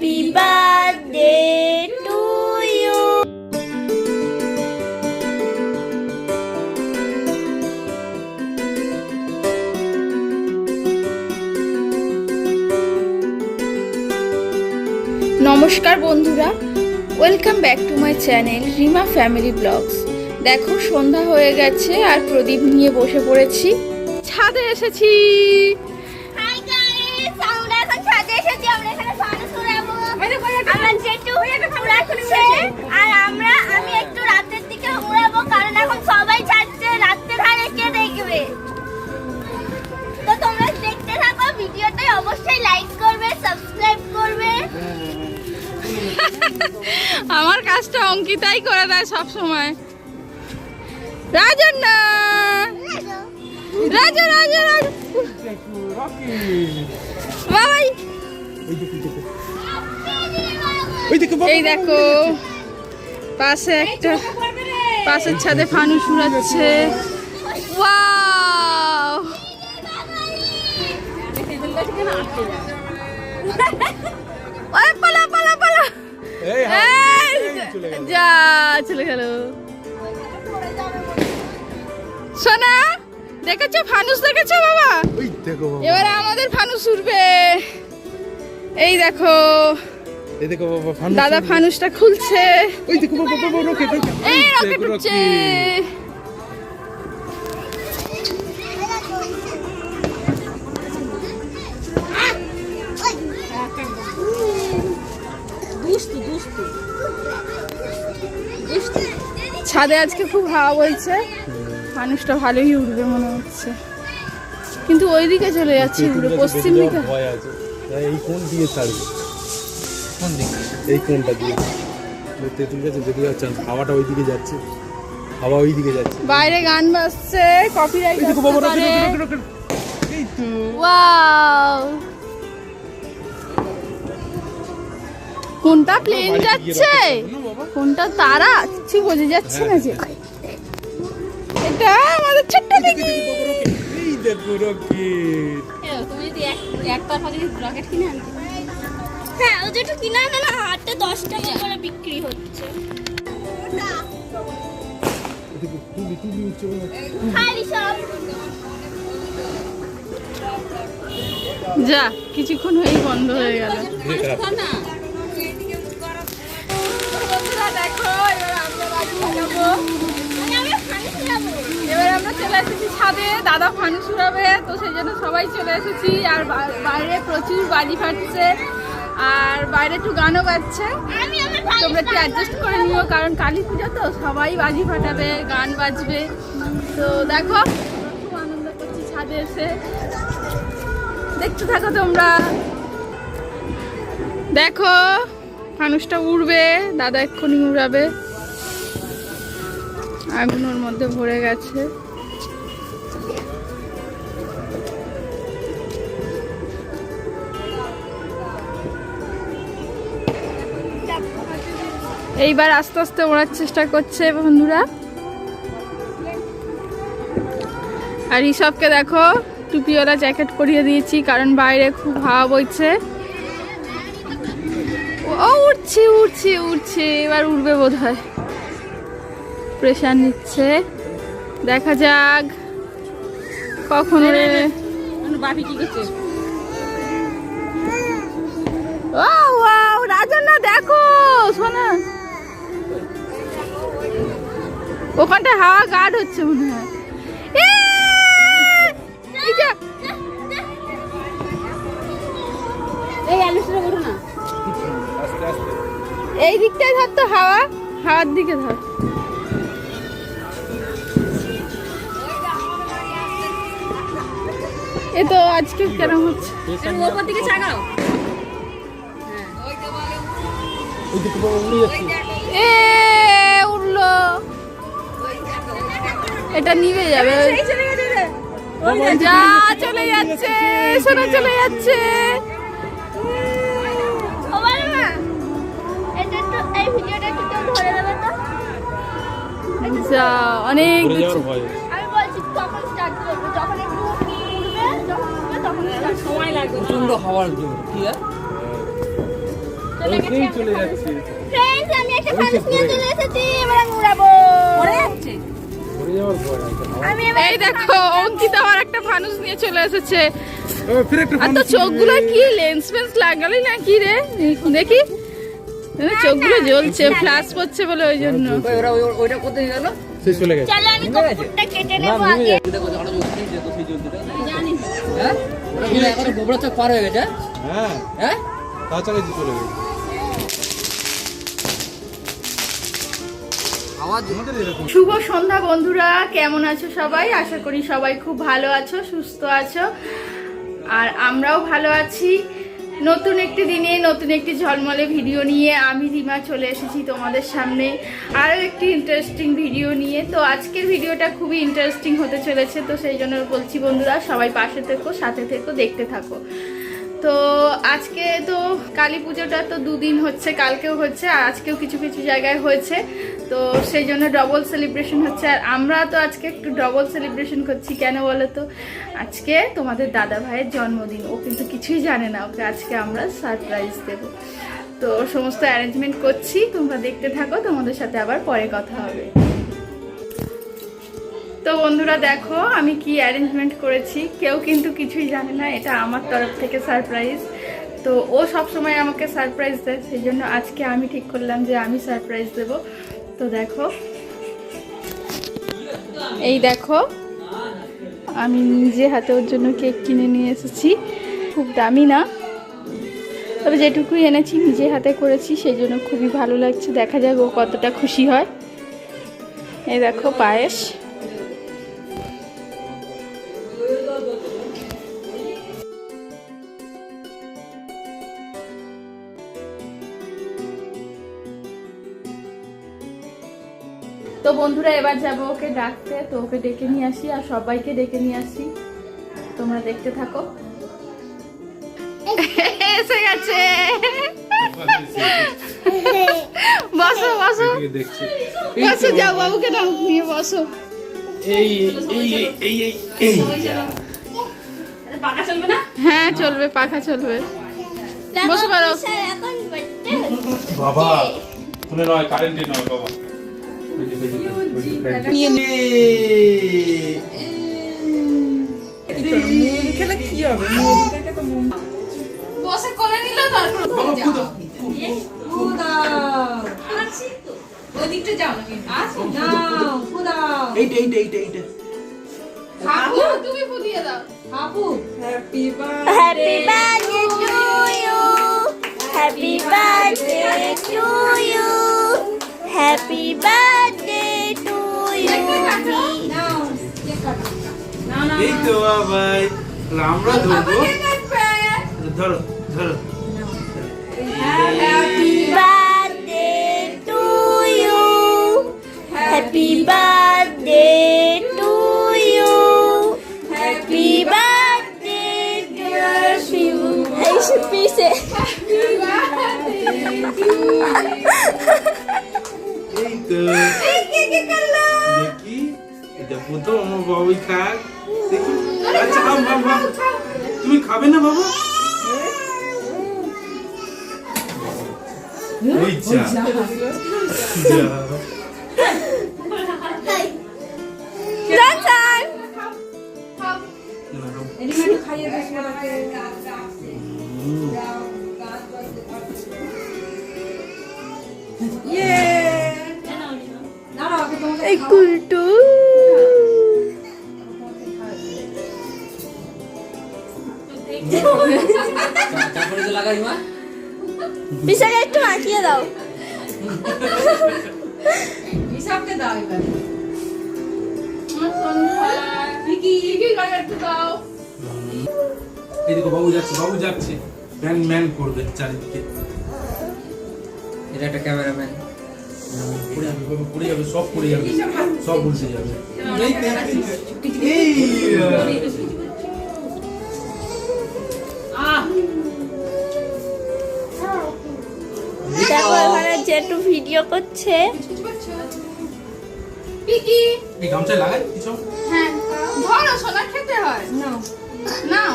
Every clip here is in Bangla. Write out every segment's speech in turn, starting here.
Happy birthday to you. নমস্কার বন্ধুরা, welcome back to my channel Rima family blogs. দেখো সন্ধ্যা হয়ে গেছে আর প্রদীপ নিয়ে বসে পড়েছি, ছাদে এসেছি। হাই গাইস, আমরা এখন ছাদে এসেছি। আমরা এখানে ফানুস উড়াবো। আমরা যেটু উড়াচ্ছে আর আমি একটু রাতের দিকে উড়াবো, কারণ এখন সবাই ছাড়ছে, রাতে ধারে কে দেখবে। তো তোমরা দেখতে থাকো ভিডিওটা, অবশ্যই লাইক করবে, সাবস্ক্রাইব করবে। আমার কাজটা অঙ্কিতাই করে দেয় সব সময়। রাজন না রাজা রাজা রাজা বাবাই, এই দেখো পাশে একটা পাশের ছাদে ফানুস উড়াচ্ছে। ওয়াও, ওই পালা পালা পালা, যা চলে গেল। সোনা দেখেছো ফানুস, দেখেছো বাবা? এবারে আমাদের ফানুস উড়বে। এই দেখো দাদা ফানুসটা খুলছে। এই রকেট উঠছে। ছাদে আজকে খুব হাওয়া বইছে, মানুষটা ভালোই উঠবে মনে হচ্ছে, কিন্তু ওইদিকে চলে যাচ্ছে, উড়ে পশ্চিম দিকে। এই কোন দিয়ে ছাড়বে? কোন দিকে? এই কোনটা দিয়ে তেঁতুল গাছে যেতে যাচ্ছে, হাওয়াটা ওইদিকে যাচ্ছে, হাওয়া ওইদিকে যাচ্ছে। বাইরে গান বাজছে, কপিরাইট আসতে পারে। এই তো ওয়াও, কোনটা প্লেন যাচ্ছে, কোনটা তারা, কিছু বোঝা যাচ্ছে না যে। এটা আমাদের ছোট্ট দিদি। এই দেখো রকেট। তুমি যদি একবার যদি রকেট কিনে আনতে, হ্যাঁ ও যেটা কিনে আনে না, হাতে 10 টাকা করে বিক্রি হচ্ছে। তুলি উঠছে। খালি সব যা কিছুক্ষণ হয়েই বন্ধ হয়ে গেল। দেখো এবার আমরা বাজি ফাটাবো। এবার আমরা চলে এসেছি ছাদে, দাদা ফানুস উড়াবে, তো সেই জন্য সবাই চলে এসেছি। আর বাইরে প্রচুর বাজি ফাটছে, আর বাইরে একটু গানও বাজছে। তোমরা একটু অ্যাডজাস্ট করে নিও, কারণ কালী পূজা তো সবাই বাজি ফাটাবে, গান বাজবে। তো দেখো খুব আনন্দ করছি ছাদে এসে, দেখতে থাকো তোমরা। দেখো ফানুসটা উড়বে, দাদা এক্ষুনি উড়াবে। আগুনের মধ্যে ভরে গেছে। এইবার আস্তে আস্তে ওড়ার চেষ্টা করছে বন্ধুরা। আর ঋষভকে দেখো টুপিওয়ালা জ্যাকেট পরিয়ে দিয়েছি, কারণ বাইরে খুব হাওয়া বইছে। ও উঠছে উঠছে উঠছে, এবার উঠবে বোধ হয়, প্রেশার নিচ্ছে। দেখা যাক কখন ওরে। বাপি কি করছে? রাজন্না দেখো শোনা, ওখানটা হাওয়া গার্ড হচ্ছে মনে হয়। এই দিকটাই ধর তো, হাওয়ার দিকে ধর। এ তো আজকে কেরম হচ্ছে, ওপর দিকে চাগাও। এ উঠলো, এটা নিভে যাবে। যা চলে যাচ্ছে, সোনা চলে যাচ্ছে। যা অনেক আমি বলছি কখন স্টার্ট করবে, যখন একটু উঠবে, যখন উঠবে তখন সময় লাগবে। প্রচন্ড হাওয়ার জোর, কি ওই চলে যাচ্ছে। ফ্রেন্ডস আমি একটা ফানুস নিয়ে চলে এসেছি, এবার আমি উড়াবো। পড়ে যাওয়ার ভয় আছে। আমি এবার এই দেখো অঙ্কিতা আমার একটা ফানুস নিয়ে চলে এসেছে। ফিরে একটা আর তো চোখগুলো কি লেন্স ফেন্স লাগালি না কি রে দেখি চোখগুলো জ্বলছে ফ্ল্যাশ পড়ছে বলে ওই জন্য। ওইটা কোথায় গেল? সে চলে গেছে। চলো আমি কপুরটা কেটে নেবো আগে। হ্যাঁ এখন গোবরা চোখ পার হয়ে গেছে। হ্যাঁ হ্যাঁ কাছাকাছি চলে গেছে। আওয়াজ আমাদের এরকম শুভ সন্ধ্যা বন্ধুরা, কেমন আছো সবাই? আশা করি সবাই খুব ভালো আছো, সুস্থ আছো, আর আমরাও ভালো আছি। নতুন একটি দিনে নতুন একটি ঝলমলে ভিডিও নিয়ে আমি রিমা চলে এসেছি তোমাদের সামনে আরও একটি ইন্টারেস্টিং ভিডিও নিয়ে। তো আজকের ভিডিওটা খুবই ইন্টারেস্টিং হতে চলেছে, তো সেই জন্য বলছি বন্ধুরা সবাই পাশে থেকো, সাথে থেকো, দেখতে থাকো। তো আজকে তো কালী পুজোটা তো দুদিন হচ্ছে, কালকেও হচ্ছে আর আজকেও কিছু কিছু জায়গায় হয়েছে, তো সেই জন্য ডবল সেলিব্রেশন হচ্ছে। আর আমরা তো আজকে একটু ডবল সেলিব্রেশন করছি, কেন বলো তো? আজকে তোমাদের দাদা ভাইয়ের জন্মদিন, ও কিন্তু কিছুই জানে না, ওকে আজকে আমরা সারপ্রাইজ দেব। তো সমস্ত অ্যারেঞ্জমেন্ট করছি, তোমরা দেখতে থাকো, তোমাদের সাথে আবার পরে কথা হবে। তো বন্ধুরা দেখো আমি কি অ্যারেঞ্জমেন্ট করেছি, কেউ কিন্তু কিছুই জানে না, এটা আমার তরফ থেকে সারপ্রাইজ। তো ও সব সময় আমাকে সারপ্রাইজ দেয়, সেই জন্য আজকে আমি ঠিক করলাম যে আমি সারপ্রাইজ দেব। তো দেখো, এই দেখো আমি নিজে হাতে ওর জন্য কেক কিনে নিয়ে এসেছি, খুব দামি না, তবে যেটুকুই এনেছি নিজে হাতে করেছি, সেই জন্য খুবই ভালো লাগছে। দেখা যাক ও কতটা খুশি হয়। এই দেখো পায়েস, তো বন্ধুরা এবার যাবো ওকে ডাকতে, তো ওকে ডেকে নিয়ে আসি আর সবাইকে ডেকে নিয়ে আসি, তোমরা দেখতে থাকো। এসে গেছে, বসো বসো দেখছি। বসো, যাও বাবুকে নাও নিয়ে বসো। এই এই এই এই এই হ্যাঁ চলবে, পাখা চলবে, বসে পারো। স্যার এখন বার্থডে বাবা শুনে নয়, কারেন্টে নয় বাবা। বসে কোলে নিল তারপর ওই দিকটা যাও না, তুমি ফুটিয়ে দাও। Happy birthday to you, happy birthday to you, happy birthday to you. এই তো বাবা, আমরা ধরবো, ধরো ধরো। Happy birthday to you, happy birthday to you, happy birthday to you. এই পিসে এই তো দেখি, এটা প্রথম আমার বাবুই খাক দেখি। আচ্ছা খাও খাও খাও, তুমি খাবে না বাবা? ওই যা যা। জানসান এই কুলটু তারপরে তো লাগাই মা পিসাকে একটু মাখিয়ে দাও। হিসাবকে দাও এবার। কি গায়ে একটু দাও। এই দেখো বাবু যাচ্ছে, বাবু যাচ্ছে, ম্যান ম্যান করবে চারিদিকে। এটা একটা ক্যামেরাম্যান। পড়ে যাবে বাবু, পড়ে যাবে, সব পড়ে যাবে, সব উল্টে যাবে। এই দেখো এখানে জেঠু ভিডিও করছে। পিকি এই গামছায় লাগাই কিছু। হ্যাঁ ধরো, সোনা খেতে হয়। নাও নাও,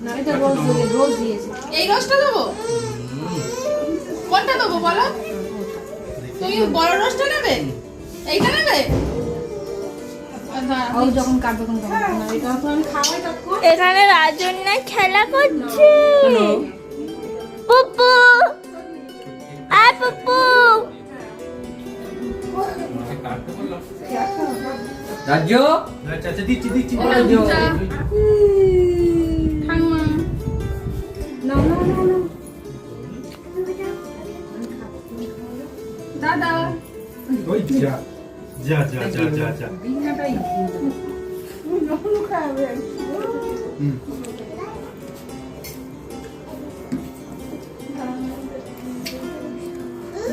না এটা রোজ রোজ দিয়েছে। এই রসটা দেবো। কোনটা দেবো বলো? তুমি বড় রোস্টটা নেবে? এইটা নেবে? যখন কাটবে তখন এটা তো আমি খাওয়াই তখন। এখানে রাজন্যা খেলা করছে। পুপু আয় পুপু। রাজ্য আচ্ছা দিচ্ছি দিচ্ছি ওটা দুটা। ঠাম্মা। না না না না দাদা। ওই যা যা যা যা যা যা বিনাটাই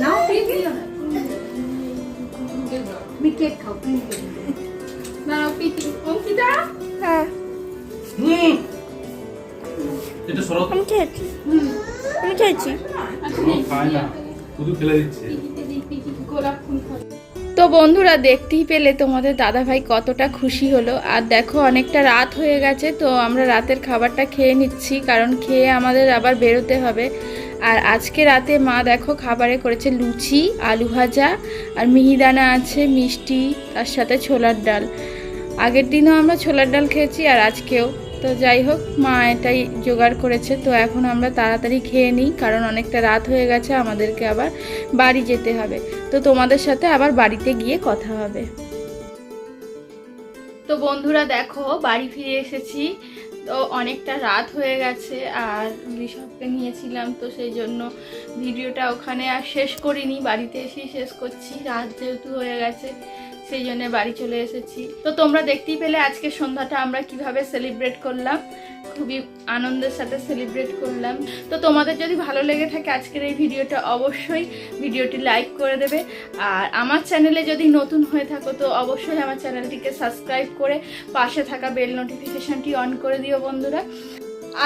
নাও প্লিজ দিও না তুমি কেক খাও প্লিজ দাঁড়াও পিটি। অঙ্কিতা? হ্যাঁ এটা সরো আমি খেয়েছি। আমি খেয়েছি। আচ্ছা নেই। খায় না শুধু ফেলে দিচ্ছে পিটি গোলাপ ফুল খাবে। তো বন্ধুরা দেখতেই পেলে তোমাদের দাদাভাই কতটা খুশি হলো। আর দেখো অনেকটা রাত হয়ে গেছে, তো আমরা রাতের খাবারটা খেয়ে নিচ্ছি, কারণ খেয়ে আমাদের আবার বেরোতে হবে। আর আজকে রাতে মা দেখো খাবারে করেছে লুচি, আলু ভাজা, আর মিহিদানা আছে, মিষ্টি, তার সাথে ছোলার ডাল। আগের দিনও আমরা ছোলার ডাল খেয়েছি আর আজকেও। তো যাই হোক, মা এটাই জোগাড় করেছে। তো এখন আমরা তাড়াতাড়ি খেয়ে নিই, কারণ অনেকটা রাত হয়ে গেছে, আমাদেরকে আবার বাড়ি যেতে হবে। তো তোমাদের সাথে আবার বাড়িতে গিয়ে কথা হবে। তো বন্ধুরা দেখো বাড়ি ফিরে এসেছি। তো অনেকটা রাত হয়ে গেছে আর ঋষভকে নিয়েছিলাম, তো সেই জন্য ভিডিওটা ওখানে আর শেষ করিনি, বাড়িতে এসেই শেষ করছি। রাত যেহেতু হয়ে গেছে সেই জন্য বাড়ি চলে এসেছি। তো তোমরা দেখতেই পেলে আজকে সন্ধ্যাটা আমরা কিভাবে সেলিব্রেট করলাম, খুবই আনন্দের সাথে সেলিব্রেট করলাম। তো তোমাদের যদি ভালো লেগে থাকে আজকের এই ভিডিওটা, অবশ্যই ভিডিওটি লাইক করে দেবে। আর আমার চ্যানেলে যদি নতুন হয়ে থাকো তো অবশ্যই আমার চ্যানেলটিকে সাবস্ক্রাইব করে পাশে থাকা বেল নোটিফিকেশনটি অন করে দিও বন্ধুরা।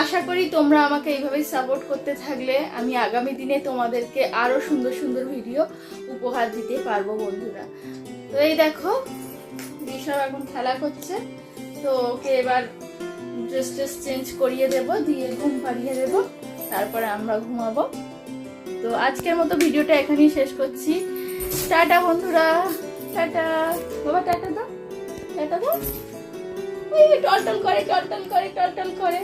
আশা করি তোমরা আমাকে এইভাবেই সাপোর্ট করতে থাকলে আমি আগামী দিনে তোমাদেরকে আরও সুন্দর সুন্দর ভিডিও উপহার দিতে পারবো বন্ধুরা। তো এই দেখো ঋষভ এখন খেলা করছে, তো ওকে এবার ড্রেস চেঞ্জ করিয়ে দেব, দিয়ে ঘুম পাড়িয়ে দেব, তারপরে আমরা ঘুমাবো। তো আজকের মতো ভিডিওটা এখানেই শেষ করছি। টাটা বন্ধুরা, টাটা। বাবা টাটা দাও, টাটা দাও। টলটল করে টলটল করে টলটল করে।